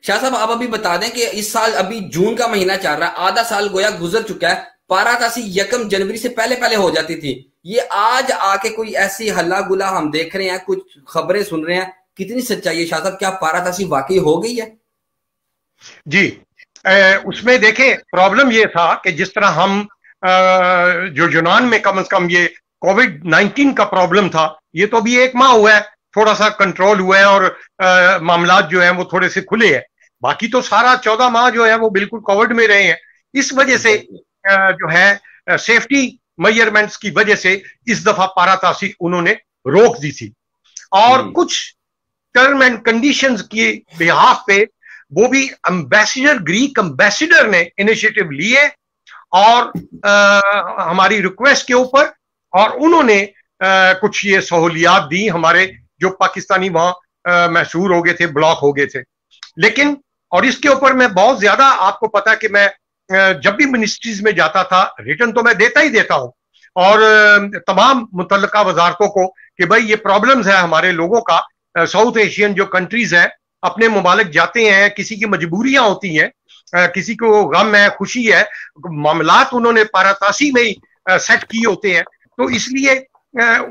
शाह साहब आप अभी बता दें कि इस साल अभी जून का महीना चल रहा है, आधा साल गोया गुजर चुका है। पारातासी 1 जनवरी से पहले पहले हो जाती थी, ये आज आके कोई ऐसी हल्ला गुला हम देख रहे हैं, कुछ खबरें सुन रहे हैं, कितनी सच्चाई है शाह साहब? क्या पारातासी वाकई हो गई है? जी, उसमें देखें, प्रॉब्लम ये था कि जिस तरह हम जो यूनान में कम से कम ये कोविड-19 का प्रॉब्लम था, ये तो अभी 1 माह हुआ है, थोड़ा सा कंट्रोल हुआ है और मामलात जो है वो थोड़े से खुले हैं। बाकी तो सारा 14 माह जो है वो बिल्कुल कोविड में रहे हैं। इस वजह से जो है सेफ्टी मेजरमेंट्स की वजह से इस दफा पारातासी उन्होंने रोक दी थी, और कुछ टर्म एंड कंडीशंस की बिहाफ पे वो भी एम्बेसडर, ग्रीक एम्बेसडर ने इनिशिएटिव लिए और हमारी रिक्वेस्ट के ऊपर, और उन्होंने कुछ ये सहूलियात दी हमारे जो पाकिस्तानी वहां मशहूर हो गए थे, ब्लॉक हो गए थे। लेकिन और इसके ऊपर मैं बहुत ज्यादा, आपको पता है कि मैं जब भी मिनिस्ट्रीज में जाता था रिटर्न तो मैं देता ही देता हूं, और तमाम मुतल्लिका वजारतों को कि भाई ये प्रॉब्लम्स है हमारे लोगों का। साउथ एशियन जो कंट्रीज है, अपने मुमालिक जाते हैं, किसी की मजबूरियां होती हैं, किसी को गम है, खुशी है, मामलात उन्होंने पारातासी में ही सेट किए होते हैं, तो इसलिए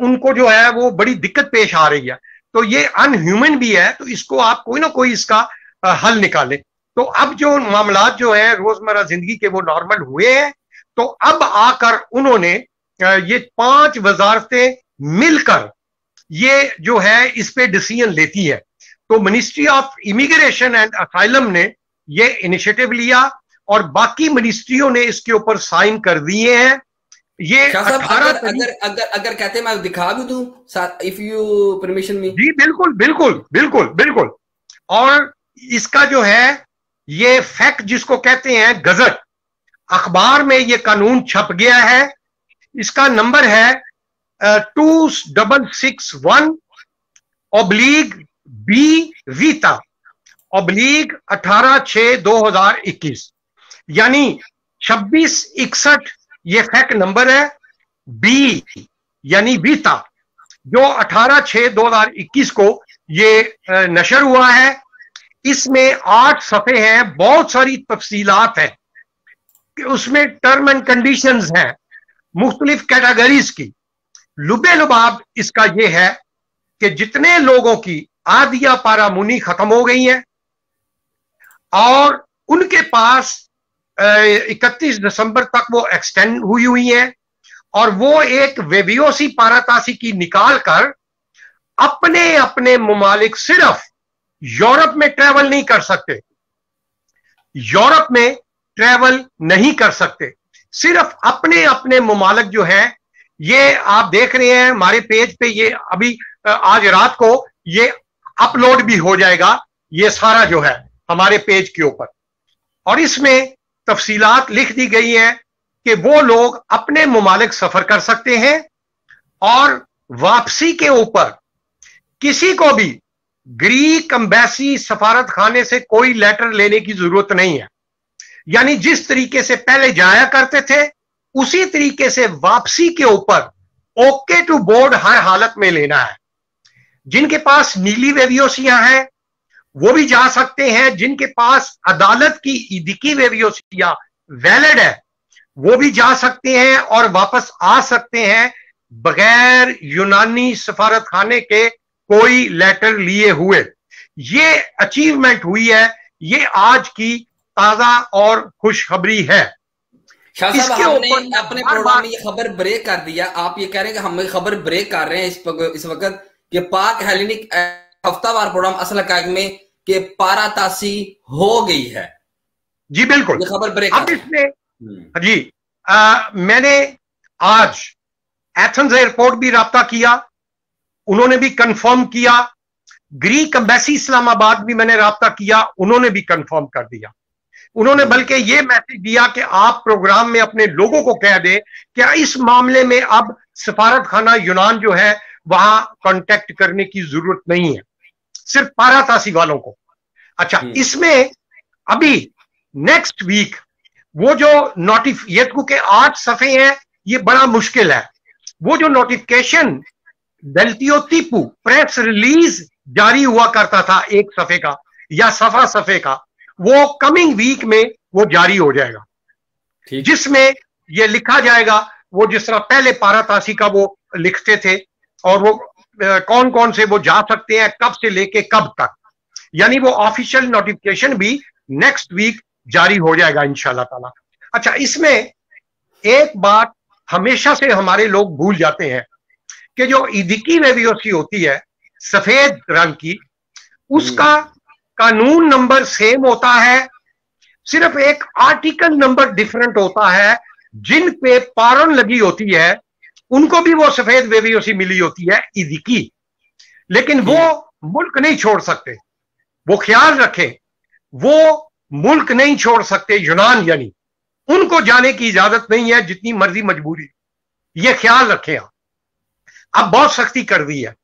उनको जो है वो बड़ी दिक्कत पेश आ रही है। तो ये अनह्यूमन भी है, तो इसको आप कोई ना कोई इसका हल निकालें। तो अब जो मामलात जो है रोजमर्रा जिंदगी के वो नॉर्मल हुए हैं, तो अब आकर उन्होंने ये 5 वजारतें मिलकर ये जो है इस पे डिसीजन लेती है। तो ministry of immigration and asylum ने ये इनिशिएटिव लिया और बाकी मिनिस्ट्रियों ने इसके ऊपर साइन कर दिए हैं। ये अगर कहते मैं दिखा भी दूं, इफ यू परमिशन मी। जी बिल्कुल बिल्कुल बिल्कुल बिल्कुल। और इसका जो है ये फैक्ट जिसको कहते हैं गजट, अखबार में ये कानून छप गया है। इसका नंबर है 2661/बी वीता /18/6/2021, यानी 2661 ये फैक्ट नंबर है। बी यानी वीता, जो 18/6/2021 को ये नशर हुआ है। इसमें 8 सफ़े हैं, बहुत सारी तफसीलात हैं, उसमें टर्म एंड कंडीशंस हैं मुख्तलिफ कैटेगरीज की। लुबे लुबाब इसका यह है कि जितने लोगों की आदिया पारामुनी खत्म हो गई है और उनके पास 31 दिसंबर तक वो एक्सटेंड हुई है, और वो एक वेबियोसी पारातासी की निकाल कर अपने अपने मुमालिक, सिर्फ यूरोप में ट्रेवल नहीं कर सकते, यूरोप में ट्रेवल नहीं कर सकते, सिर्फ अपने अपने मुमालिक जो है। ये आप देख रहे हैं हमारे पेज पे, ये अभी आज रात को ये अपलोड भी हो जाएगा, ये सारा जो है हमारे पेज के ऊपर, और इसमें तफसीलात लिख दी गई हैं कि वो लोग अपने मुमालिक सफर कर सकते हैं और वापसी के ऊपर किसी को भी ग्रीक एम्बेसी सफारत खाने से कोई लेटर लेने की जरूरत नहीं है। यानी जिस तरीके से पहले जाया करते थे उसी तरीके से वापसी के ऊपर ओके टू बोर्ड हर हालत में लेना है। जिनके पास नीली वेबियोसियां हैं वो भी जा सकते हैं, जिनके पास अदालत की ईदिकी वेबियोसिया वैलिड है वो भी जा सकते हैं और वापस आ सकते हैं बगैर यूनानी सफारत खाने के कोई लेटर लिए हुए। ये अचीवमेंट हुई है, ये आज की ताजा और खुशखबरी है। शाह साहब, हमने अपने प्रोग्राम में ये खबर ब्रेक कर दिया, आप ये कह रहे हैं कि हम खबर ब्रेक कर रहे हैं इस वक्त कि पाक हेलेनिक हफ्तावार प्रोग्राम असल हक़ाइक़ में कि पारातासी हो गई है। जी बिल्कुल, ये खबर ब्रेक अब इसमें जी मैंने आज एथेंस एयरपोर्ट भी राब्ता किया, उन्होंने भी कंफर्म किया। ग्रीक एम्बेसी इस्लामाबाद भी मैंने राब्ता किया, उन्होंने भी कंफर्म कर दिया। उन्होंने बल्कि ये मैसेज दिया कि आप प्रोग्राम में अपने लोगों को कह दें कि इस मामले में अब सफारत खाना यूनान जो है वहां कांटेक्ट करने की जरूरत नहीं है, सिर्फ पारातासी वालों को। अच्छा, इसमें अभी नेक्स्ट वीक वो जो नोटिफिकेशन के 8 सफ़े हैं, ये बड़ा मुश्किल है। वो जो नोटिफिकेशन डेल्टियो टीपू प्रेस रिलीज जारी हुआ करता था 1 सफ़े का, या सफा सफे का, वो कमिंग वीक में वो जारी हो जाएगा, जिसमें ये लिखा जाएगा वो जिस तरह पहले पारातासी का वो लिखते थे, और वो कौन कौन से वो जा सकते हैं, कब से लेके कब तक, यानी वो ऑफिशियल नोटिफिकेशन भी नेक्स्ट वीक जारी हो जाएगा इंशाल्लाह ताला। अच्छा, इसमें एक बात हमेशा से हमारे लोग भूल जाते हैं कि जो इदिकी वेवियोसी होती है सफेद रंग की, उसका कानून नंबर सेम होता है, सिर्फ एक आर्टिकल नंबर डिफरेंट होता है। जिन पे पारन लगी होती है उनको भी वो सफेद वेवियोसी मिली होती है इदिकी, लेकिन वो मुल्क नहीं छोड़ सकते। वो ख्याल रखें, वो मुल्क नहीं छोड़ सकते, यूनान यानी उनको जाने की इजाजत नहीं है, जितनी मर्जी मजबूरी, ये ख्याल रखें आप। अब बहुत सख्ती कर दी है,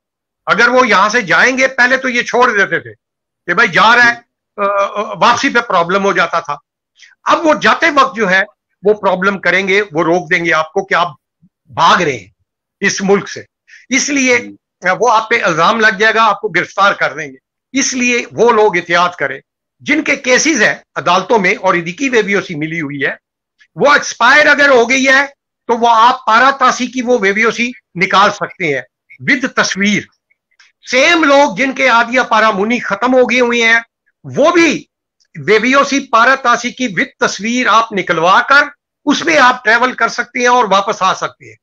अगर वो यहां से जाएंगे, पहले तो ये छोड़ देते थे कि भाई जा रहा है, वापसी पे प्रॉब्लम हो जाता था। अब वो जाते वक्त जो है वो प्रॉब्लम करेंगे, वो रोक देंगे आपको कि आप भाग रहे हैं इस मुल्क से, इसलिए वो आप पे इल्जाम लग जाएगा, आपको गिरफ्तार कर देंगे। इसलिए वो लोग एहतियात करें जिनके केसेस है अदालतों में और इदिकी वेवियोसी मिली हुई है, वो एक्सपायर अगर हो गई है तो वो आप पारातासी की वो वेवियोसी निकाल सकते हैं विद तस्वीर। सेम लोग जिनके आदिया पारामुनी खत्म हो गए हुए हैं, वो भी वेवियोसी पारातासी की विद तस्वीर आप निकलवा कर उसमें आप ट्रेवल कर सकते हैं और वापस आ सकते हैं।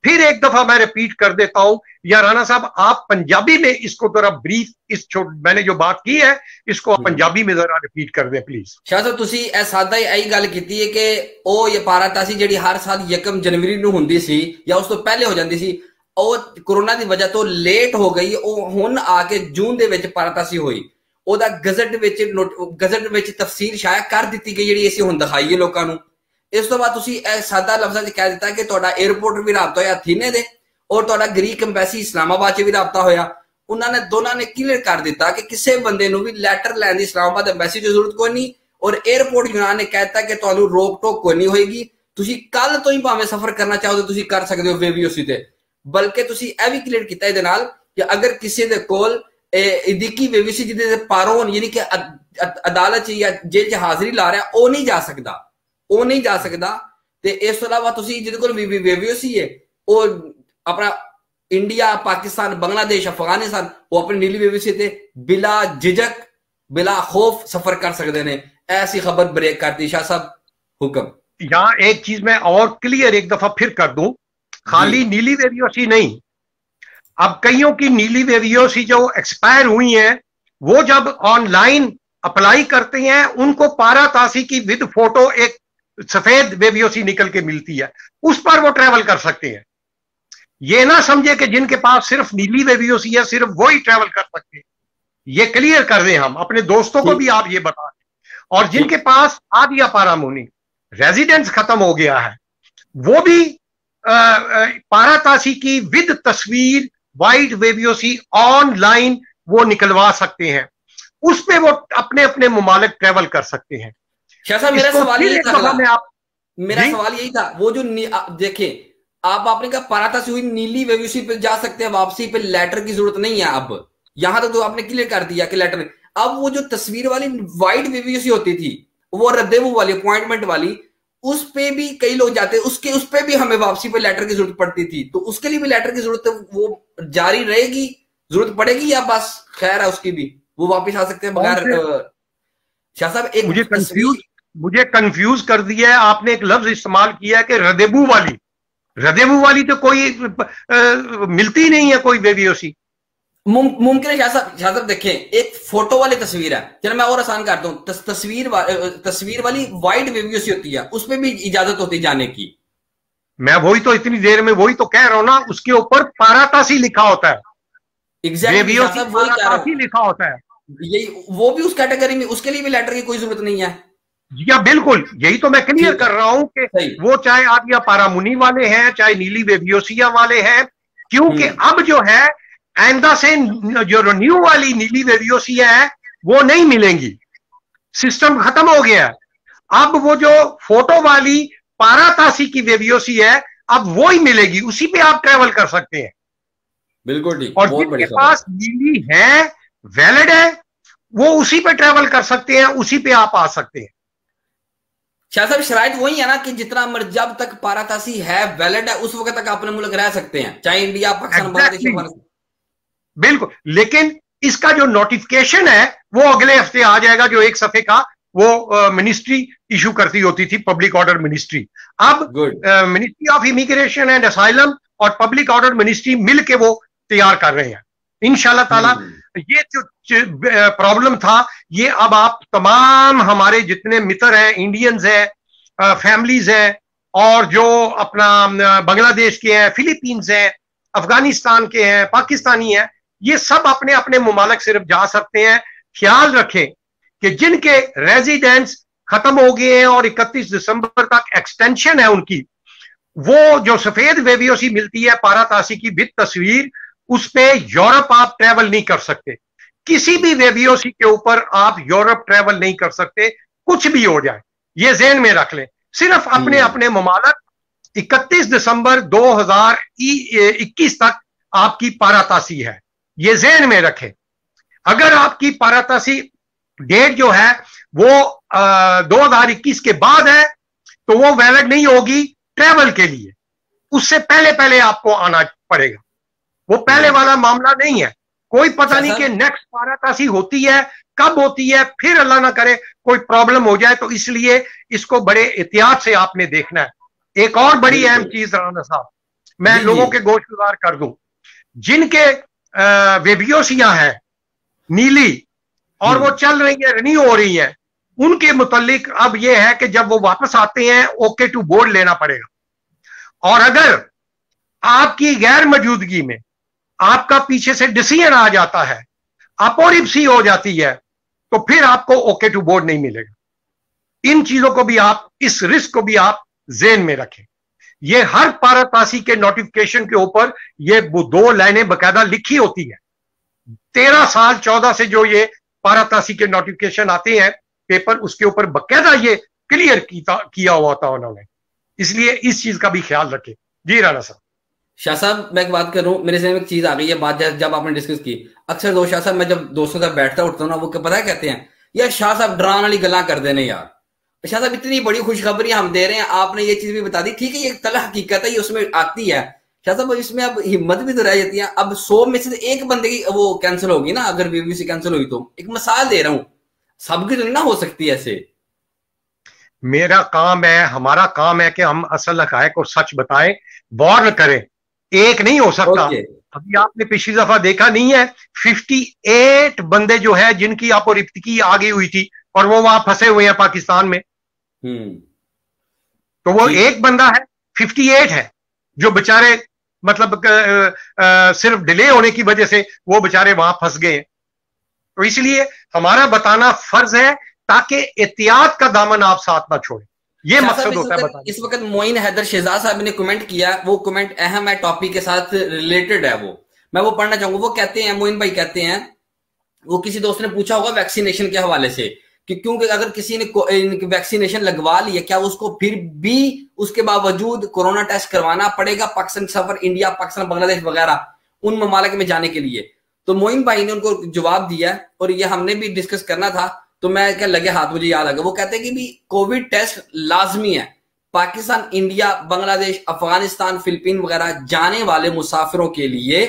फिर एक दफा मैं रिपीट कर देता हूं, या राना साहब आप पंजाबी में इसको जरा ब्रीफ, मैंने जो बात की है इसको आप पंजाबी में जरा रिपीट कर दें प्लीज। शाह साहब, तुसी ए सादा ही यही गल कीती है कि ओ ये पारातासी ਜਿਹੜੀ हर साल 1 जनवरी ਨੂੰ ਹੁੰਦੀ ਸੀ ਜਾਂ ਉਸ ਤੋਂ ਪਹਿਲੇ ਹੋ ਜਾਂਦੀ ਸੀ, ਉਹ कोरोना ਦੀ ਵਜ੍ਹਾ ਤੋਂ ਲੇਟ ਹੋ ਗਈ। ਉਹ ਹੁਣ ਆ ਕੇ ਜੂਨ ਦੇ ਵਿੱਚ ਪਾਰਾਤਾਸੀ ਹੋਈ, ਉਹਦਾ ਗਜ਼ਟ ਵਿੱਚ ਤਫਸੀਰ ਸ਼ਾਇਆ ਕਰ ਦਿੱਤੀ ਗਈ ਜਿਹੜੀ ਅਸੀਂ ਹੁਣ ਦਿਖਾਈਏ ਲੋਕਾਂ ਨੂੰ। ਇਸ ਤੋਂ ਬਾਅਦ ਤੁਸੀਂ ਇਹ ਸਾਦਾ ਲਫ਼ਜ਼ਾਂ 'ਚ ਕਹਿ ਦਿੱਤਾ ਕਿ ਤੁਹਾਡਾ 에어ਪੋਰਟ ਵੀ ਰਾਬਤਾ ਹੋਇਆ ਅਥੀਨੇ ਦੇ, ਔਰ ਤੁਹਾਡਾ ਗ੍ਰੀਕ ਐਮਬੈਸੀ ਇਸਲਾਮਾਬਾਦ 'ਚ ਵੀ ਰਾਬਤਾ ਹੋਇਆ। ਉਹਨਾਂ ਨੇ ਦੋਨਾਂ ਨੇ ਕਲੀਅਰ ਕਰ ਦਿੱਤਾ ਕਿ ਕਿਸੇ ਬੰਦੇ ਨੂੰ ਵੀ ਲੈਟਰ ਲੈਣ ਦੀ ਇਸਲਾਮਾਬਾਦ ਐਮਬੈਸੀ 'ਚ ਜ਼ਰੂਰਤ ਕੋਈ ਨਹੀਂ, ਔਰ 에어ਪੋਰਟ ਯੂਨਾਨ ਨੇ ਕਹਿ ਦਿੱਤਾ ਕਿ ਤੁਹਾਨੂੰ ਰੋਕ ਟੋਕ ਕੋਈ ਨਹੀਂ ਹੋਏਗੀ। ਤੁਸੀਂ ਕੱਲ ਤੋਂ ਹੀ ਭਾਵੇਂ ਸਫ਼ਰ ਕਰਨਾ ਚਾਹੋ ਤਾਂ ਤੁਸੀਂ ਕਰ ਸਕਦੇ ਹੋ ਵੇਵੀਓਸੀ ਤੇ। ਬਲਕਿ ਤੁਸੀਂ ਇਹ ਵੀ ਕਲੀਅਰ ਕੀਤਾ ਇਹਦੇ ਨਾਲ ਕਿ ਅਗਰ ਕਿਸੇ ਦੇ ਕੋਲ ਇਦਿਕੀ ਵੇਵੀਓਸੀ ਜਿਹਦੇ ਪਾਰੋਨ ਯਾਨੀ ਕਿ ਅਦਾਲਤ 'ਚ ਜਾਂ ਜੇਲ੍ਹ 'ਚ ਹਾਜ਼ਰੀ ਲਾ ਰਿਹਾ, ਉਹ ਨਹੀਂ ਜਾ ਸਕਦਾ, ਉਹ ਨਹੀਂ ਜਾ ਸਕਦਾ। ਤੇ ਇਸ ਤੋਂ ਇਲਾਵਾ ਤੁਸੀਂ ਜਿਹਦੇ ਕੋਲ ਵੇਵੀਓਸੀ ਹੈ, ਉਹ ਆਪਣਾ इंडिया, पाकिस्तान, बांग्लादेश, अफगानिस्तान, वो अपनी नीली वेवियोसी से बिला झिझक, बिला खौफ सफर कर सकते हैं। ऐसी खबर ब्रेक करती शाह साहब, हुक्म। यहाँ एक चीज मैं और क्लियर एक दफा फिर कर दूं, खाली नीली वेवियोसी नहीं, अब कईयों की नीली वेवियोसी जो एक्सपायर हुई हैं, वो जब ऑनलाइन अप्लाई करते हैं उनको पारातासी की विद फोटो एक सफेद वेवियोसी निकल के मिलती है, उस पर वो ट्रेवल कर सकते हैं। ये ना समझे कि जिनके पास सिर्फ नीली वेवियोसी है सिर्फ वो ही ट्रेवल कर सकते हैं, ये क्लियर कर दें हम अपने दोस्तों को भी आप ये बता दें। और जिनके पास आदिया पारामुनी रेजिडेंस खत्म हो गया है, वो भी पारातासी की विद तस्वीर वाइट वेवियोसी ऑनलाइन वो निकलवा सकते हैं, उस पे वो अपने अपने मुमालिक ट्रेवल कर सकते हैं। शाह साहब, मेरा सवाल यही था, मेरा सवाल यही था, वो जो देखें आप आपने कहा पारातासी हुई नीली वेवियोसी पे जा सकते हैं, वापसी पे लेटर की जरूरत नहीं है। अब यहां तक तो आपने क्लियर कर दिया कि लेटर। अब वो जो तस्वीर वाली व्हाइट वेवियोसी होती थी, वो रद्देवू वाली अपॉइंटमेंट वाली, उस पे भी कई लोग जाते हैं, उस पे भी हमें वापसी पे लेटर की जरूरत पड़ती थी, तो उसके लिए भी लेटर की जरूरत है, वो जारी रहेगी, जरूरत पड़ेगी, या बस खैर है उसकी भी, वो वापिस आ सकते हैं बगैर। शाह साहब, एक मुझे कंफ्यूज कर दिया है आपने, एक लफ्ज इस्तेमाल किया है कि रदेबू वाली। रदेबू वाली तो कोई मिलती नहीं है कोई वेवियोसी। मुमकिन है शाह साहब, देखें एक फोटो वाली तस्वीर है, चलो मैं और आसान करता हूं, तस्वीर वाली व्हाइट वेवियोसी होती है, उसमें भी इजाजत होती है जाने की। मैं वही तो इतनी देर में वही तो कह रहा हूं ना, उसके ऊपर पारातासी लिखा होता है, एग्जैक्टली पारातासी लिखा होता है, यही वो भी उस कैटेगरी में, उसके लिए भी लेटर की कोई जरूरत नहीं है। या बिल्कुल, यही तो मैं क्लियर कर रहा हूं कि वो चाहे आदिया पारामुनी वाले हैं चाहे नीली वेवियोसिया वाले हैं, क्योंकि अब जो है आइंदा से जो न्यू वाली नीली वेवियोसिया है वो नहीं मिलेंगी, सिस्टम खत्म हो गया है। अब वो जो फोटो वाली पारातासी की वेवियोसी है अब वो ही मिलेगी, उसी पे आप ट्रेवल कर सकते हैं। बिल्कुल ठीक। और जिनके पास नीली है, वैलिड है, वो उसी पे ट्रेवल कर सकते हैं, उसी पे आप आ सकते हैं। शाह साहब शराइत वही है ना कि जितना जब तक पारातासी है, वैलिड है, उस वक्त तक अपने मुल्क रह सकते हैं, चाहे इंडिया, पाकिस्तान, बांग्लादेश। बिल्कुल, लेकिन इसका जो नोटिफिकेशन है वो अगले हफ्ते आ जाएगा, जो 1 सफे का वो मिनिस्ट्री इशू करती होती थी, पब्लिक ऑर्डर मिनिस्ट्री। अब ministry of immigration and asylum और पब्लिक ऑर्डर मिनिस्ट्री मिलके वो तैयार कर रहे हैं इंशाल्लाह ताला। ये जो प्रॉब्लम था, ये अब आप तमाम हमारे जितने मित्र हैं, इंडियंस हैं, फैमिलीज हैं, और जो अपना बांग्लादेश के हैं, फिलीपींस हैं, अफगानिस्तान के हैं, पाकिस्तानी हैं, ये सब अपने अपने मुमालिक सिर्फ जा सकते हैं। ख्याल रखें कि जिनके रेजिडेंट्स खत्म हो गए हैं और 31 दिसंबर तक एक्सटेंशन है उनकी, वो जो सफेद वेवियोसी मिलती है पारातासी की विद तस्वीर, उस पे यूरोप आप ट्रेवल नहीं कर सकते। किसी भी वेवियोसी के ऊपर आप यूरोप ट्रेवल नहीं कर सकते, कुछ भी हो जाए, ये ज़हन में रख लें। सिर्फ अपने अपने मुमालिक 31 दिसंबर 2021 तक आपकी पारातासी है, ये ज़हन में रखें। अगर आपकी पारातासी डेट जो है वो 2021 के बाद है तो वो वैलिड नहीं होगी ट्रेवल के लिए, उससे पहले पहले आपको आना पड़ेगा। वो पहले वाला मामला नहीं है। कोई पता नहीं कि नेक्स्ट पारातासी होती है कब होती है, फिर अल्लाह ना करे कोई प्रॉब्लम हो जाए, तो इसलिए इसको बड़े एहतियात से आपने देखना है। एक और बड़ी अहम चीज राना साहब, मैं लोगों के गोशगुजार कर दूं, जिनके वेबियोसियां हैं नीली और वो चल रही है, रिन्यू हो रही है, उनके मुतालिक अब ये है कि जब वो वापस आते हैं ओके टू बोर्ड लेना पड़ेगा। और अगर आपकी गैर मौजूदगी में आपका पीछे से डिसीजन आ जाता है, अपोरिप्सी हो जाती है, तो फिर आपको ओके टू बोर्ड नहीं मिलेगा। इन चीजों को भी आप, इस रिस्क को भी आप ज़हन में रखें। ये हर पारातासी के नोटिफिकेशन के ऊपर ये 2 लाइनें बकायदा लिखी होती है। 13 साल 14 से जो ये पारातासी के नोटिफिकेशन आते हैं पेपर, उसके ऊपर बकायदा ये क्लियर किया हुआ था उन्होंने। इसलिए इस चीज का भी ख्याल रखें। जी राणा साहब। शाह साहब मैं एक बात करूं, मेरे से एक चीज आ गई है, बात जब आपने डिस्कस की, अक्सर शाह साहब मैं जब दोस्तों से बैठता उठता हूं ना, वो पता है कहते हैं, यार शाह साहब डराने वाली गल्ला कर देने यार, शाह साहब इतनी बड़ी खुशखबरी हम दे रहे हैं, आपने ये चीज भी बता दी, ठीक है, ये तला हकीकत है, ये उसमें आती है शाह साहब, इसमें अब हिम्मत भी तो रह जाती है। अब 100 में से एक बंदे की वो कैंसिल होगी ना, अगर बीबीसी कैंसिल हुई तो, एक मिसाल दे रहा हूं, सबकी तो नहीं ना हो सकती ऐसे। मेरा काम है, हमारा काम है कि हम असल हकायक और सच बताएं, वार्न करें। एक नहीं हो सकता। अभी आपने पिछली दफा देखा नहीं है, 58 बंदे जो है जिनकी अपरिप्तकी आ गई हुई थी और वो वहां फंसे हुए हैं पाकिस्तान में। तो वो एक बंदा है, 58 है जो बेचारे मतलब सिर्फ डिले होने की वजह से वो बेचारे वहां फंस गए। तो इसलिए हमारा बताना फर्ज है ताकि एहतियात का दामन आप साथ ना छोड़ें, ये मकसद होता है बताने। इस वक्त मोइन हैदर शहजाद साहब ने कमेंट किया, वो कमेंट अहम है, टॉपिक के साथ रिलेटेड है, वो मैं वो पढ़ना चाहूंगा। वो कहते हैं, मोइन भाई कहते हैं, वो किसी दोस्त ने पूछा होगा वैक्सीनेशन के हवाले से कि क्योंकि अगर किसी ने वैक्सीनेशन लगवा ली है, क्या उसको फिर भी उसके बावजूद कोरोना टेस्ट करवाना पड़ेगा पाकिस्तान सफर, इंडिया, पाकिस्तान, बांग्लादेश वगैरह उन ममालिक में जाने के लिए। तो मोइन भाई ने उनको जवाब दिया और ये हमने भी डिस्कस करना था, तो मैं क्या लगे हाथ, मुझे याद आ गया। वो कहते हैं कि भी कोविड टेस्ट लाजमी है, पाकिस्तान, इंडिया, बांग्लादेश, अफगानिस्तान, फिलीपीन वगैरह जाने वाले मुसाफिरों के लिए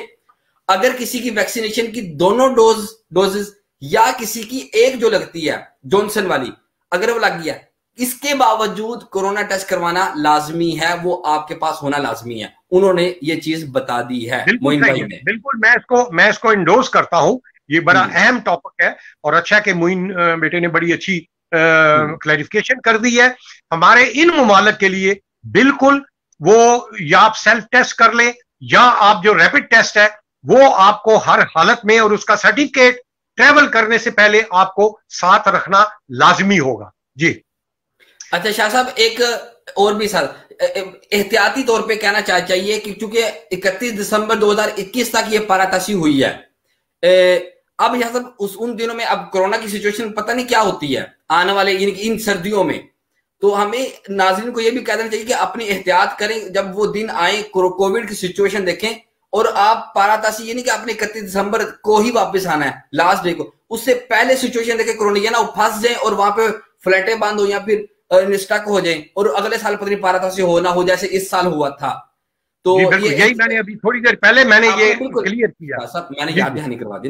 अगर किसी की वैक्सीनेशन की दोनों डोजेस या किसी की एक जो लगती है जॉनसन वाली, अगर वो लग गया, इसके बावजूद कोरोना टेस्ट करवाना लाजमी है, वो आपके पास होना लाजमी है। उन्होंने ये चीज बता दी है मोइन भाई ने। बिल्कुल, मैं इसको इंडोर्स करता हूं। ये बड़ा अहम टॉपिक है और अच्छा कि मोइन बेटे ने बड़ी अच्छी क्लैरिफिकेशन कर दी है। हमारे इन मुमालिक के लिए बिल्कुल वो या आप सेल्फ टेस्ट कर ले या आप जो रैपिड टेस्ट है वो आपको हर हालत में, और उसका सर्टिफिकेट ट्रेवल करने से पहले आपको साथ रखना लाजमी होगा। जी अच्छा शाह साहब, एक और भी सर एहतियाती तौर पे कहना चाहिए कि चूंकि 31 दिसंबर 2021 तक ये पारातासी हुई है, अब शाह साहब उन दिनों में अब कोरोना की सिचुएशन पता नहीं क्या होती है आने वाले इन सर्दियों में, तो हमें नाज़रीन को ये भी कह देना चाहिए कि अपनी एहतियात करें जब वो दिन आए, कोविड की सिचुएशन देखें, और आप पारातासी ये नहीं कि आपने 31 दिसंबर को ही वापस आना है लास्ट डे को, उससे पहले सिचुएशन देखे कोरोना, या ना वो फंस जाए और वहां पे फ्लैटें बंद हो या फिर स्टक हो जाए और अगले साल पता नहीं पारा से हो ना हो जैसे इस साल हुआ था। तो यही मैंने अभी थोड़ी देर पहले मैंने ये क्लियर किया, सर मैंने याद दहानी करवा दी।